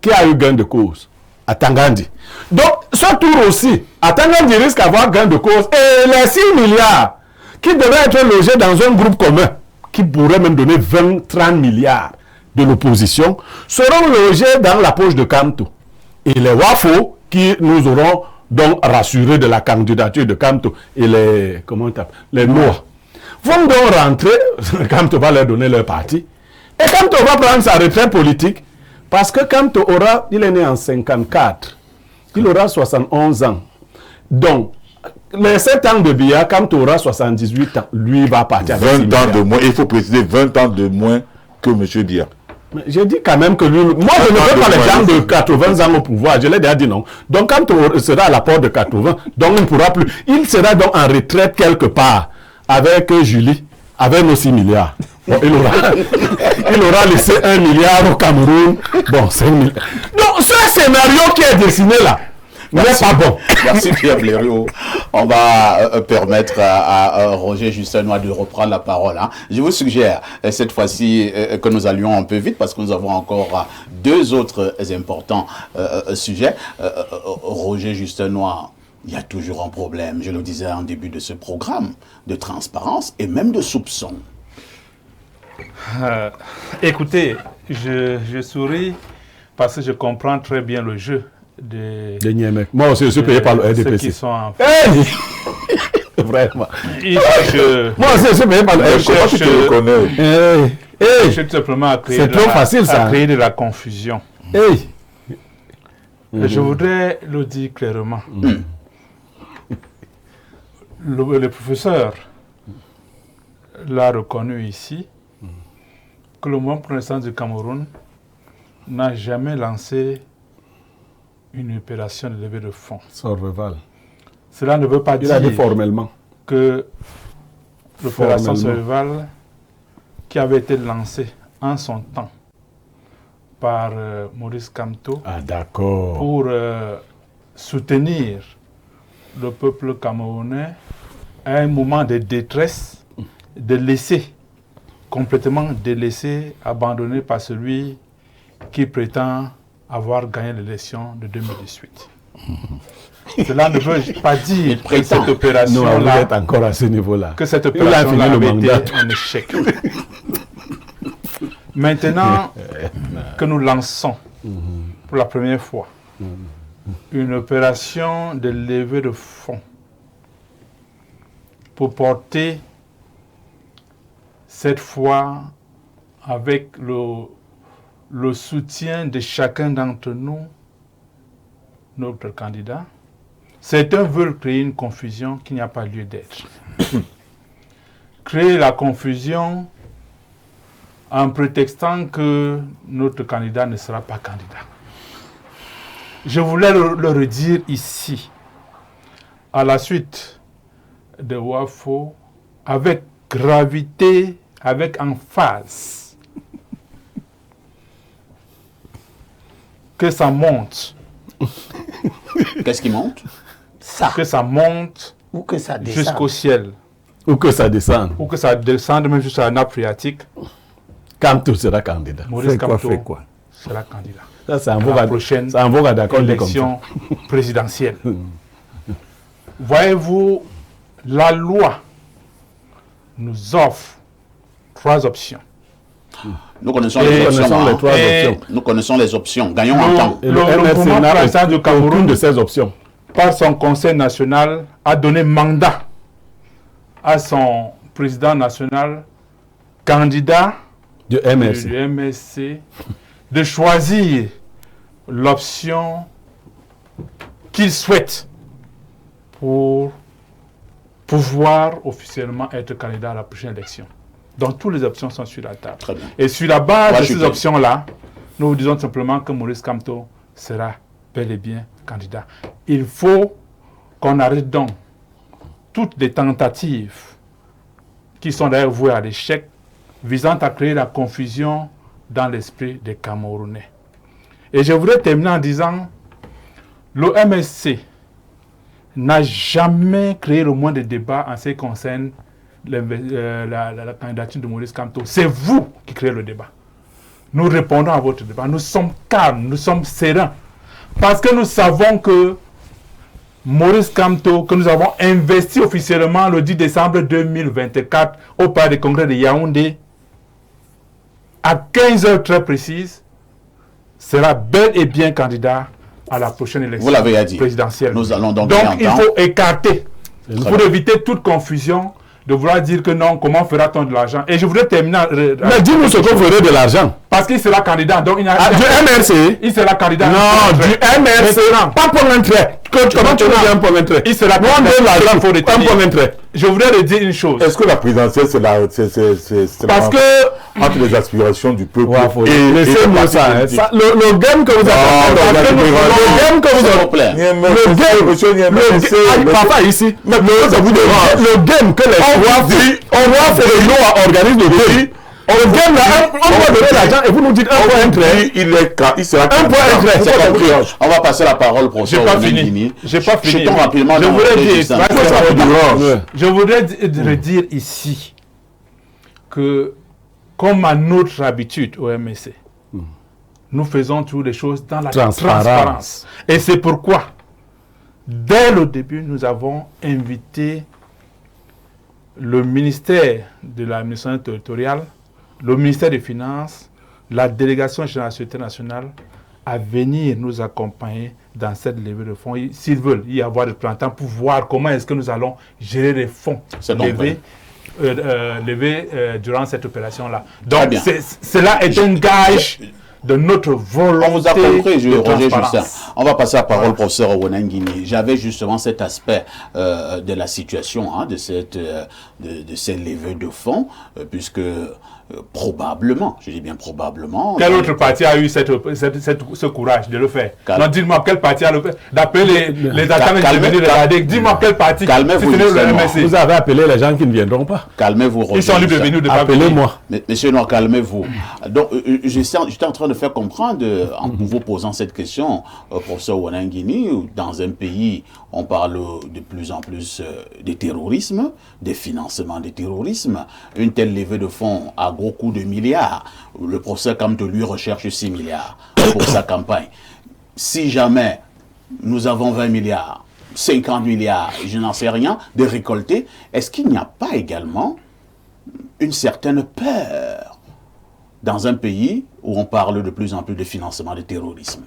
Speaker 6: Qui a eu gain de cause? Atangandi. Donc, ce tour aussi, Atangandi risque d'avoir gain de cause. Et les 6 milliards qui devaient être logés dans un groupe commun, qui pourrait même donner 20-30 milliards de l'opposition, seront logés dans la poche de Kamto. Et les Wafo, qui nous auront donc rassurés de la candidature de Kamto, et les Noirs, vont donc rentrer, Kamto va leur donner leur parti, et Kamto va prendre sa retraite politique, parce que Kamto aura, il est né en 54, il aura 71 ans. Donc, les 7 ans de Biya, Kamto aura 78 ans, lui va partir.
Speaker 5: 20 ans de moins, il faut préciser 20 ans de moins que M. Biya.
Speaker 6: Je dis quand même que lui, moi je ne veux pas les gens de 80 ans au pouvoir, je l'ai déjà dit non. Donc Kamto sera à la porte de 80, donc il ne pourra plus. Il sera donc en retraite quelque part avec Julie, avec nos 6 milliards. Bon, il aura laissé 1 milliard au Cameroun. Bon, 5 milliards. Donc ce scénario qui est dessiné là, n'est pas bon.
Speaker 1: Merci Pierre Blériot. On va permettre à Roger Justinois de reprendre la parole. Hein. Je vous suggère cette fois-ci que nous allions un peu vite parce que nous avons encore 2 autres importants sujets. Roger Justinois, il y a toujours un problème, je le disais en début de ce programme, de transparence et même de soupçon.
Speaker 2: Écoutez, je souris parce que je comprends très bien le jeu de
Speaker 6: Niémec. Moi aussi, je suis payé par le RDPC.
Speaker 2: Ceux qui sont en...
Speaker 6: Hey vraiment.
Speaker 2: Il cherche,
Speaker 6: Moi, c'est même pas
Speaker 2: il
Speaker 5: Comment tu te reconnais?
Speaker 2: il cherche tout simplement à créer,
Speaker 6: C'est trop facile, ça.
Speaker 2: à créer de la confusion.
Speaker 6: Hey.
Speaker 2: Et je voudrais le dire clairement. Le professeur l'a reconnu ici que le mouvement pour l'instant du Cameroun n'a jamais lancé une opération de levée de fonds.
Speaker 6: Sorveval.
Speaker 2: Cela ne veut pas
Speaker 6: Il a dit
Speaker 2: dire
Speaker 6: formellement.
Speaker 2: que l'opération
Speaker 6: Formellement.
Speaker 2: Sorveval, qui avait été lancée en son temps par Maurice Kamto
Speaker 6: Ah, d'accord.
Speaker 2: pour soutenir le peuple camerounais à un moment de détresse, de laisser, complètement délaissé, abandonné par celui qui prétend avoir gagné l'élection de 2018. Cela ne veut pas dire que cette
Speaker 6: Nous, on
Speaker 2: opération-là,
Speaker 6: est encore à ce niveau-là.
Speaker 2: que cette
Speaker 6: Il a fini
Speaker 2: opération-là
Speaker 6: le
Speaker 2: avait
Speaker 6: mandat.
Speaker 2: été un échec. Maintenant que nous lançons pour la première fois une opération de levée de fonds pour porter cette fois avec le soutien de chacun d'entre nous, notre candidat, certains veulent créer une confusion qui n'y a pas lieu d'être. Créer la confusion en prétextant que notre candidat ne sera pas candidat. Je voulais le redire ici, à la suite de Wafo, avec gravité, avec emphase, que ça monte,
Speaker 1: Qu'est-ce qui monte?
Speaker 4: Ça,
Speaker 2: que ça monte
Speaker 4: ou que ça descend.
Speaker 2: jusqu'au ciel,
Speaker 6: Ou que ça descende.
Speaker 2: ou que ça descende même jusqu'à la nappe phréatique.
Speaker 6: Kamto sera candidat.
Speaker 2: Maurice
Speaker 3: Fait quoi,
Speaker 2: Kamto
Speaker 3: fait quoi?
Speaker 2: sera candidat.
Speaker 6: Ça, c'est en
Speaker 2: À
Speaker 6: vogue
Speaker 2: la prochaine
Speaker 6: c'est en vogue d'accord comme ça.
Speaker 2: élection présidentielle. Voyez-vous, la loi nous offre 3 options.
Speaker 1: Nous connaissons
Speaker 2: Et
Speaker 1: les options.
Speaker 6: connaissons les
Speaker 1: hein.
Speaker 6: trois
Speaker 2: Et-
Speaker 6: options.
Speaker 1: Nous connaissons les options. Gagnons en temps.
Speaker 6: Et le
Speaker 2: Le
Speaker 6: MRC
Speaker 2: mouvement
Speaker 6: n'a
Speaker 2: pour l'instant du
Speaker 6: aucune
Speaker 2: Cameroun,
Speaker 6: de ces options.
Speaker 2: par son conseil national, a donné mandat à son président national, candidat
Speaker 6: Du MRC.
Speaker 2: du MSC, de choisir l'option qu'il souhaite pour pouvoir officiellement être candidat à la prochaine élection. Donc, toutes les options sont sur la table.
Speaker 1: Très bien.
Speaker 2: Et sur la base
Speaker 1: Moi,
Speaker 2: de
Speaker 1: je
Speaker 2: ces
Speaker 1: suis
Speaker 2: options-là, nous vous disons simplement que Maurice Kamto sera bel et bien candidat. Il faut qu'on arrête donc toutes les tentatives qui sont d'ailleurs vouées à l'échec, visant à créer la confusion dans l'esprit des Camerounais. Et je voudrais terminer en disant, le MSC n'a jamais créé le moins de débat en ce qui concerne la candidature de Maurice Kamto. C'est vous qui créez le débat. Nous répondons à votre débat. Nous sommes calmes, nous sommes sereins. Parce que nous savons que Maurice Kamto, que nous avons investi officiellement le 10 décembre 2024 au palais des congrès de Yaoundé, à 15 heures très précises, sera bel et bien candidat à la prochaine élection
Speaker 1: Vous l'avez dit.
Speaker 2: présidentielle.
Speaker 1: Nous allons donc
Speaker 2: Donc
Speaker 1: gagner
Speaker 2: il
Speaker 1: en temps.
Speaker 2: faut écarter,
Speaker 1: Très
Speaker 2: pour
Speaker 1: bien.
Speaker 2: éviter toute confusion, de vouloir dire que non, comment fera-t-on de l'argent? Et je voudrais terminer
Speaker 6: Mais dis-nous ce qu'on ferait de l'argent.
Speaker 2: parce qu'il sera candidat. Donc il n'a
Speaker 6: Ah, du MRC.
Speaker 2: il sera candidat.
Speaker 6: Non, du MRC.
Speaker 2: Maintenant.
Speaker 6: Pas pour l'entrée. Comment tu veux dire un pour l'entrée?
Speaker 2: Il sera
Speaker 6: Nous, on
Speaker 2: candidat.
Speaker 6: donne l'argent
Speaker 2: Il faut
Speaker 6: pour un
Speaker 2: retenir.
Speaker 6: pour l'entrée.
Speaker 2: Je voudrais redire une chose.
Speaker 5: Est-ce que la présidentielle, c'est
Speaker 2: Parce que
Speaker 5: entre les aspirations du peuple
Speaker 6: Laissez-moi ça. Hein. Le game que vous avez. Le game que vous
Speaker 1: S'il
Speaker 6: avez.
Speaker 1: vous plaît.
Speaker 6: Le game. Papa ici. Le game que les on va faire le nom à organise le pays. Le game là, on va donner l'argent et vous nous dites un point entrée.
Speaker 5: il sera
Speaker 6: Un point entrée.
Speaker 1: C'est
Speaker 6: C'est
Speaker 1: compris.
Speaker 6: compris.
Speaker 1: On va passer la parole au professeur
Speaker 2: j'ai pas
Speaker 1: Romain
Speaker 2: fini.
Speaker 1: Guigny.
Speaker 2: J'ai pas fini.
Speaker 1: Jetons rapidement
Speaker 2: Je
Speaker 1: dans
Speaker 2: voudrais
Speaker 1: le
Speaker 2: dire,
Speaker 1: Justin.
Speaker 2: je voudrais redire ici que, comme à notre habitude au MSC, nous faisons toutes les choses dans la transparence. Et c'est pourquoi, dès le début, nous avons invité le ministère de l'administration territoriale, le ministère des Finances, la délégation générale de la Sécurité nationale, à venir nous accompagner dans cette levée de fonds, s'ils veulent y avoir des représentants pour voir comment est-ce que nous allons gérer les fonds levés durant cette opération-là. Donc, cela est un gage de notre volonté.
Speaker 1: On vous a compris, Roger Justin. On va passer à la parole au professeur Owonangini. J'avais justement cet aspect de la situation, de cette levée de fonds, puisque probablement, je dis bien probablement...
Speaker 2: Quel autre parti a eu ce courage de le faire? Non, dites-moi quel parti a le fait d'appeler les attendants de venir regarder. Dis-moi quel parti.
Speaker 1: Calmez-vous,
Speaker 6: vous avez appelé les gens qui ne viendront pas.
Speaker 1: Calmez-vous, Roger.
Speaker 2: Ils sont libres de venir, de pas venir.
Speaker 6: Appelez-moi.
Speaker 1: Monsieur Noir, calmez-vous. Donc, j'étais en train de faire comprendre, en vous posant cette question, professeur Owonangini, dans un pays, on parle de plus en plus de terrorisme, des financements de terrorisme. Une telle levée de fonds à gros coût de milliards. Le professeur Kamto, lui, recherche 6 milliards pour sa campagne. Si jamais nous avons 20 milliards, 50 milliards, je n'en sais rien, de récolter, est-ce qu'il n'y a pas également une certaine peur dans un pays où on parle de plus en plus de financement de terrorisme?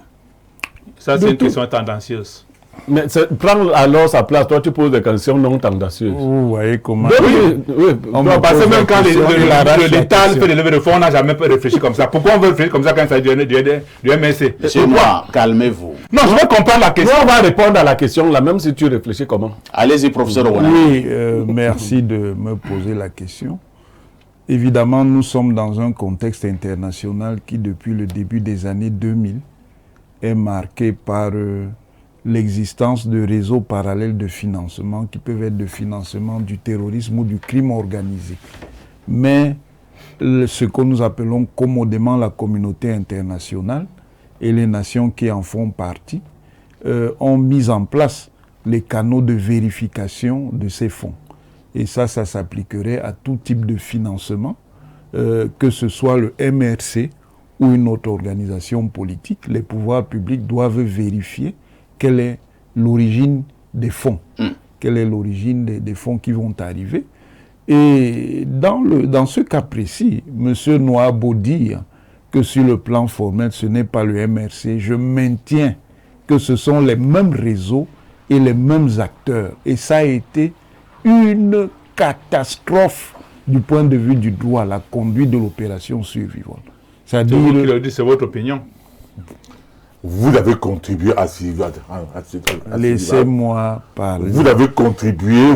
Speaker 2: Ça, c'est une question tendancieuse.
Speaker 6: Mais prends alors sa place, toi tu poses des questions non tendancieuses.
Speaker 3: Vous voyez comment...
Speaker 2: Parce que même quand l'État fait des levées de fonds, on n'a jamais réfléchi comme ça. Pourquoi on veut réfléchir comme ça quand ça vient du MSC?
Speaker 1: Monsieur Noir, calmez-vous.
Speaker 2: Non, je veux comprendre la question.
Speaker 6: On va répondre à la question là, même si tu réfléchis comment.
Speaker 1: Allez-y, professeur Owonangini.
Speaker 3: Oui, merci de me poser la question. Évidemment, nous sommes dans un contexte international qui, depuis le début des années 2000, est marqué par l'existence de réseaux parallèles de financement qui peuvent être de financement du terrorisme ou du crime organisé. Mais ce que nous appelons commodément la communauté internationale et les nations qui en font partie ont mis en place les canaux de vérification de ces fonds. Et ça s'appliquerait à tout type de financement, que ce soit le MRC ou une autre organisation politique. Les pouvoirs publics doivent vérifier quelle est l'origine des fonds, quelle est l'origine des fonds qui vont arriver. Et dans ce cas précis, M. Noir a beau dire que sur le plan formel, ce n'est pas le MRC, je maintiens que ce sont les mêmes réseaux et les mêmes acteurs. Et ça a été une catastrophe du point de vue du droit, la conduite de l'opération Survivor.
Speaker 2: C'est vous qui le dites, c'est votre opinion.
Speaker 5: Vous avez contribué à
Speaker 3: Laissez-moi parler.
Speaker 5: Vous avez contribué.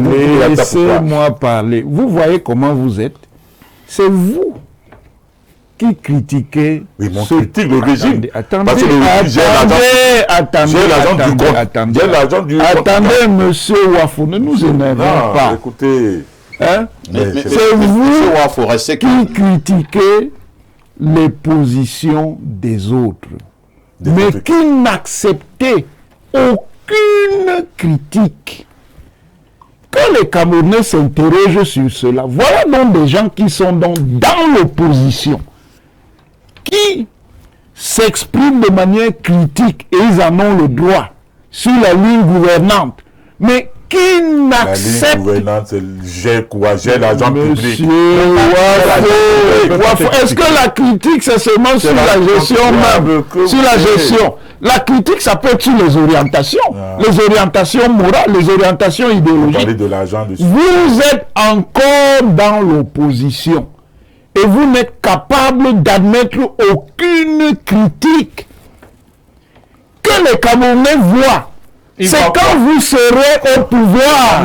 Speaker 3: Laissez-moi parler. Vous voyez comment vous êtes. C'est vous qui critiquez.
Speaker 5: Oui, mon critique le régime.
Speaker 3: Attendez, attendez, monsieur Wafo, ne nous énervons pas.
Speaker 5: Écoutez.
Speaker 3: C'est vous qui critiquez les positions des autres, mais qui n'acceptez aucune critique. Que les Camerounais s'interrogent sur cela. Voilà donc des gens qui sont donc dans l'opposition, qui s'expriment de manière critique, et ils en ont le droit, sur la ligne gouvernante, mais qui n'accepte...
Speaker 5: La ligne gouvernante, j'ai l'argent public.
Speaker 3: Monsieur Wafo, est-ce que la critique, c'est seulement sur la gestion même? Sur la gestion. La critique, ça peut être sur les orientations. Les orientations morales, les orientations idéologiques.
Speaker 5: De l'argent
Speaker 3: vous êtes encore dans l'opposition. Et vous n'êtes capable d'admettre aucune critique. Que les Camerounais voient. C'est quand vous serez au pouvoir.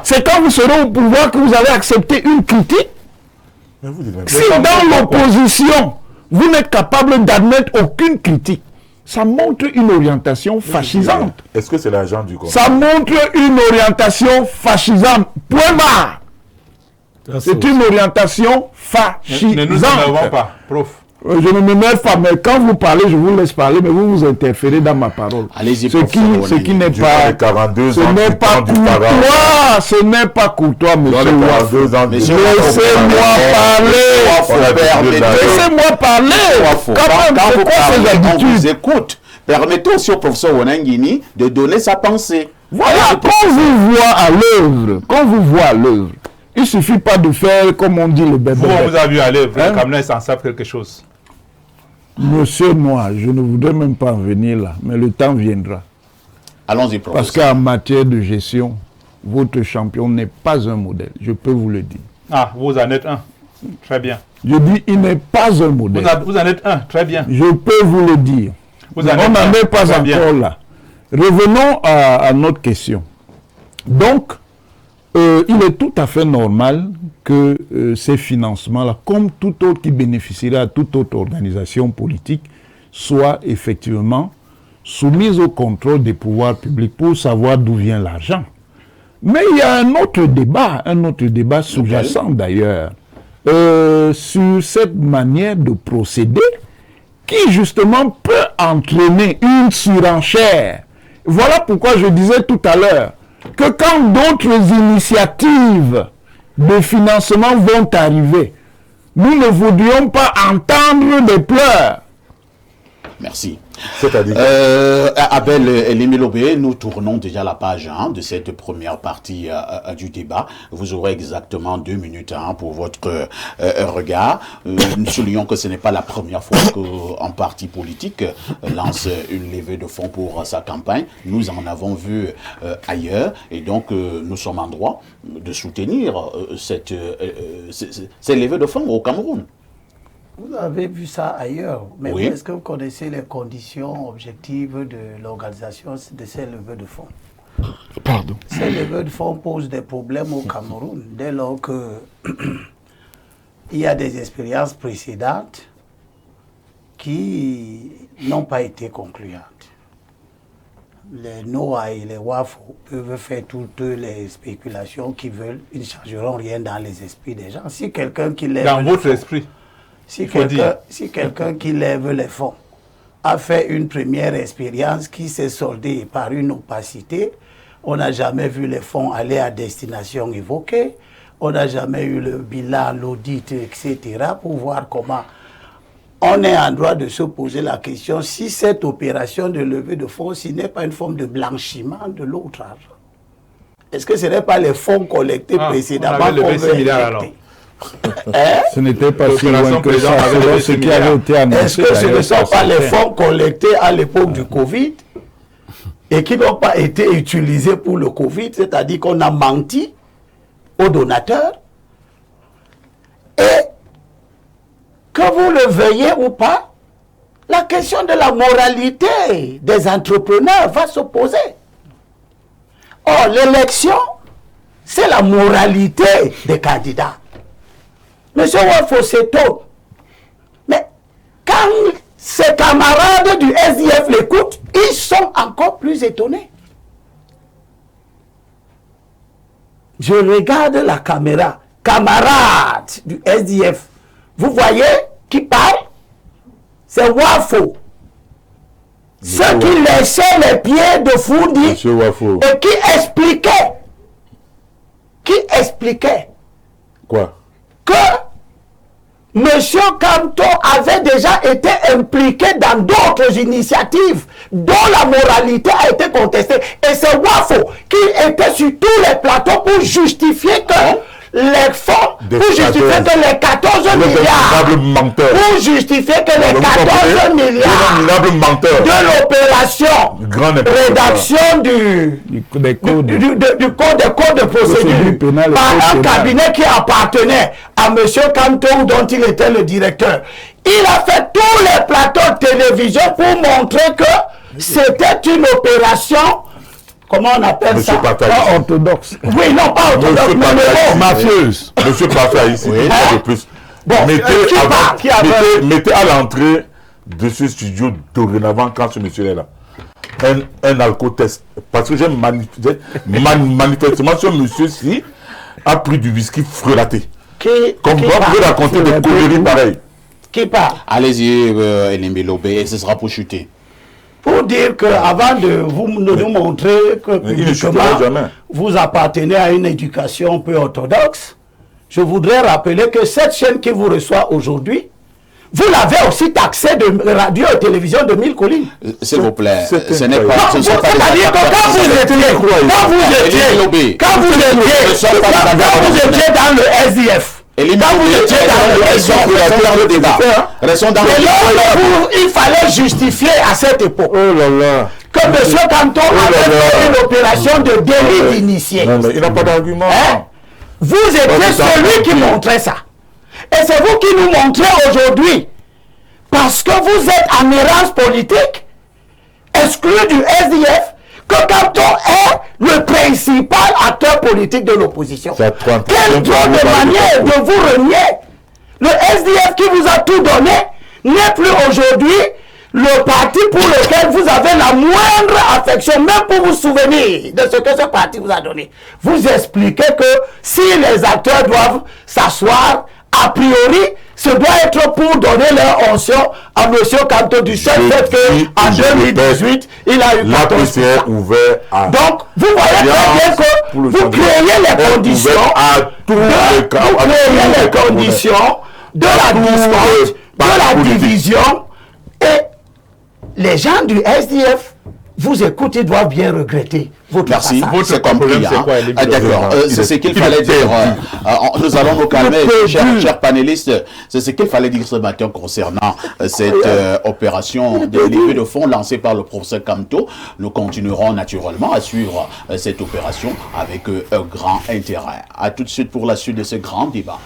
Speaker 3: C'est quand vous serez au pouvoir que vous allez accepter une critique. Si dans l'opposition, vous n'êtes capable d'admettre aucune critique, ça montre une orientation fascisante.
Speaker 5: Est-ce que c'est l'argent du gouvernement?
Speaker 3: Ça montre une orientation fascisante. Point barre. C'est une orientation fascisante.
Speaker 2: Ne nous énervons pas, prof.
Speaker 3: Je ne m'énerve pas, mais quand vous parlez, je vous laisse parler, mais vous vous interférez dans ma parole.
Speaker 1: Allez-y,
Speaker 3: ce qui n'est pas...
Speaker 5: 42
Speaker 3: ce n'est pas courtois, ce n'est pas courtois, monsieur Wafo. Laissez-moi parler. Laissez-moi parler.
Speaker 1: Quand vous parlez, on vous écoute. Permettez aussi au professeur Owonangini de donner sa pensée.
Speaker 3: Voilà, quand vous voit à l'œuvre, il ne suffit pas de faire, comme on dit, le bébé.
Speaker 2: Vous avez vu à l'œuvre, les Camerounais s'en savent quelque chose.
Speaker 3: Monsieur Noir, je ne voudrais même pas en venir là, mais le temps viendra.
Speaker 1: Allons-y,
Speaker 3: Parce
Speaker 1: professeur.
Speaker 3: qu'en matière de gestion, votre champion n'est pas un modèle, je peux vous le dire.
Speaker 2: Ah, vous en êtes un. Très bien.
Speaker 3: Je dis, il n'est pas un modèle.
Speaker 2: Vous en êtes un. Très bien.
Speaker 3: Je peux vous le dire.
Speaker 2: Vous
Speaker 3: On
Speaker 2: en êtes
Speaker 3: n'en
Speaker 2: un.
Speaker 3: est pas
Speaker 2: Très
Speaker 3: encore
Speaker 2: bien.
Speaker 3: là. Revenons à notre question. Donc, il est tout à fait normal que ces financements-là, comme tout autre qui bénéficierait à toute autre organisation politique, soient effectivement soumis au contrôle des pouvoirs publics pour savoir d'où vient l'argent. Mais il y a un autre débat sous-jacent d'ailleurs, sur cette manière de procéder qui justement peut entraîner une surenchère. Voilà pourquoi je disais tout à l'heure que quand d'autres initiatives de financement vont arriver, nous ne voudrions pas entendre des pleurs.
Speaker 1: Merci.
Speaker 5: C'est-à-dire
Speaker 1: Abel Elimilobé, nous tournons déjà la page de cette première partie du débat. Vous aurez exactement 2 minutes pour votre regard. Nous soulignons que ce n'est pas la première fois qu'un parti politique lance une levée de fonds pour sa campagne. Nous en avons vu ailleurs et donc nous sommes en droit de soutenir ces levées de fonds au Cameroun.
Speaker 4: Vous avez vu ça ailleurs, mais
Speaker 1: Oui.
Speaker 4: est-ce que vous connaissez les conditions objectives de l'organisation de ces levées de fonds?
Speaker 3: Pardon.
Speaker 4: Ces levées de fonds posent des problèmes au Cameroun dès lors que il y a des expériences précédentes qui n'ont pas été concluantes. Les NOA et les WAFO peuvent faire toutes les spéculations qu'ils veulent, ils ne changeront rien dans les esprits des gens. Si quelqu'un qui lève
Speaker 2: Dans
Speaker 4: les
Speaker 2: votre
Speaker 4: fonds-
Speaker 2: esprit.
Speaker 4: Si
Speaker 2: faut dire.
Speaker 4: quelqu'un qui lève les fonds a fait une première expérience qui s'est soldée par une opacité, on n'a jamais vu les fonds aller à destination évoquée, on n'a jamais eu le bilan, l'audit, etc. pour voir comment on est en droit de se poser la question si cette opération de levée de fonds, ce n'est pas une forme de blanchiment de l'autre argent. Est-ce que ce n'est pas les fonds collectés précédemment
Speaker 2: on avait levé
Speaker 4: qu'on veut
Speaker 2: 6 milliards
Speaker 4: injecter?
Speaker 3: Ce n'était pas si loin
Speaker 2: L'opération
Speaker 3: que
Speaker 2: président
Speaker 3: ça,
Speaker 2: avait
Speaker 3: selon
Speaker 2: levé
Speaker 3: ce
Speaker 2: 6
Speaker 3: qui avait été annoncé.
Speaker 4: Est-ce que ce ne
Speaker 3: d'ailleurs
Speaker 4: sont
Speaker 3: par
Speaker 4: pas les
Speaker 3: certains.
Speaker 4: fonds collectés à l'époque du Covid et qui n'ont pas été utilisés pour le Covid, c'est-à-dire qu'on a menti aux donateurs? Et que vous le veuillez ou pas, la question de la moralité des entrepreneurs va se poser. Or, l'élection, c'est la moralité des candidats. Monsieur Wafo s'étonne. Mais quand ses camarades du SDF l'écoutent, ils sont encore plus étonnés. Je regarde la caméra, camarades du SDF. Vous voyez qui parle? C'est Wafo. Ceux qui laissaient les pieds de Foundi
Speaker 5: Monsieur Wafo.
Speaker 4: et qui expliquaient
Speaker 5: Quoi?
Speaker 4: que M. Kamto avait déjà été impliqué dans d'autres initiatives dont la moralité a été contestée. Et c'est Wafo qui était sur tous les plateaux pour justifier que les fonds, pour justifier que les 14 milliards,
Speaker 5: menteur.
Speaker 4: pour justifier que les 14 milliards
Speaker 5: menteur.
Speaker 4: de l'opération
Speaker 5: Grand n'importe quoi.
Speaker 4: rédaction
Speaker 3: Des codes.
Speaker 4: du code de procédure
Speaker 3: Procédure pénale et
Speaker 4: par
Speaker 3: code
Speaker 4: un
Speaker 3: pénal.
Speaker 4: cabinet qui appartenait à M. Kamto dont il était le directeur. Il a fait tous les plateaux de télévision pour montrer que c'était une opération, comment on appelle
Speaker 5: Monsieur
Speaker 4: ça?
Speaker 5: Pataï.
Speaker 3: Pas orthodoxe.
Speaker 4: Oui, non, pas orthodoxe,
Speaker 5: Monsieur
Speaker 4: mais
Speaker 5: Pataï.
Speaker 4: bon.
Speaker 5: Mafieuse. Monsieur Pataï, ici,
Speaker 1: Oui.
Speaker 5: un peu plus.
Speaker 4: Bon, qui parle?
Speaker 5: Mettez à l'entrée de ce studio dorénavant, quand ce monsieur est là, un alcotest. Parce que j'ai manifestement ce monsieur-ci a pris du whisky frelaté. Comme
Speaker 4: qui
Speaker 5: vous pouvez
Speaker 4: parle?
Speaker 5: raconter des conneries pareilles.
Speaker 4: Qui parle?
Speaker 1: Allez-y, Elimilobé, et ce sera pour chuter.
Speaker 4: Pour dire que avant de nous montrer que
Speaker 5: Mais il ne
Speaker 4: publiquement
Speaker 5: chutera jamais.
Speaker 4: vous appartenez à une éducation peu orthodoxe, je voudrais rappeler que cette chaîne qui vous reçoit aujourd'hui, vous l'avez aussi taxée de radio et télévision de 1000 collines.
Speaker 1: S'il vous plaît,
Speaker 5: c'est
Speaker 1: ce n'est pas...
Speaker 5: incroyable.
Speaker 1: ce ne sont pas des
Speaker 4: C'est-à-dire que
Speaker 1: attaques
Speaker 4: quand vous
Speaker 1: personnelles.
Speaker 4: étiez,
Speaker 1: Elimilobé.
Speaker 4: quand vous étiez dans le SDF, Quand vous étiez dans
Speaker 1: le débat. Restons dans le
Speaker 4: débat. Il fallait justifier à cette époque que M. Kamto avait fait une opération de délit d'initié.
Speaker 5: Il n'a pas d'argument.
Speaker 4: Vous étiez celui qui montrait ça. Et c'est vous qui nous montrez aujourd'hui, parce que vous êtes en errance politique, exclu du SDF, que Kamto est le principal acteur politique de l'opposition. Quelle drôle de manière de vous renier. Le SDF qui vous a tout donné n'est plus aujourd'hui le parti pour lequel vous avez la moindre affection, même pour vous souvenir de ce que ce parti vous a donné. Vous expliquez que si les acteurs doivent s'asseoir, a priori, ce doit être pour donner leur onction à M. Kamto du seul fait qu'en 2018, il a eu 14%.
Speaker 5: Ouvert à...
Speaker 4: Donc, vous voyez très bien que vous créez les conditions de la discorde, de la division, et les gens du SDF vous écoutent, ils doivent bien regretter votre
Speaker 1: Merci,
Speaker 4: passage.
Speaker 1: c'est compris. D'accord, c'est ce qu'il fallait dire. Nous allons nous calmer, chers panélistes. C'est ce qu'il fallait dire ce matin concernant cette opération de levée de fonds lancée par le professeur Kamto. Nous continuerons naturellement à suivre cette opération avec un grand intérêt. À tout de suite pour la suite de ce grand débat.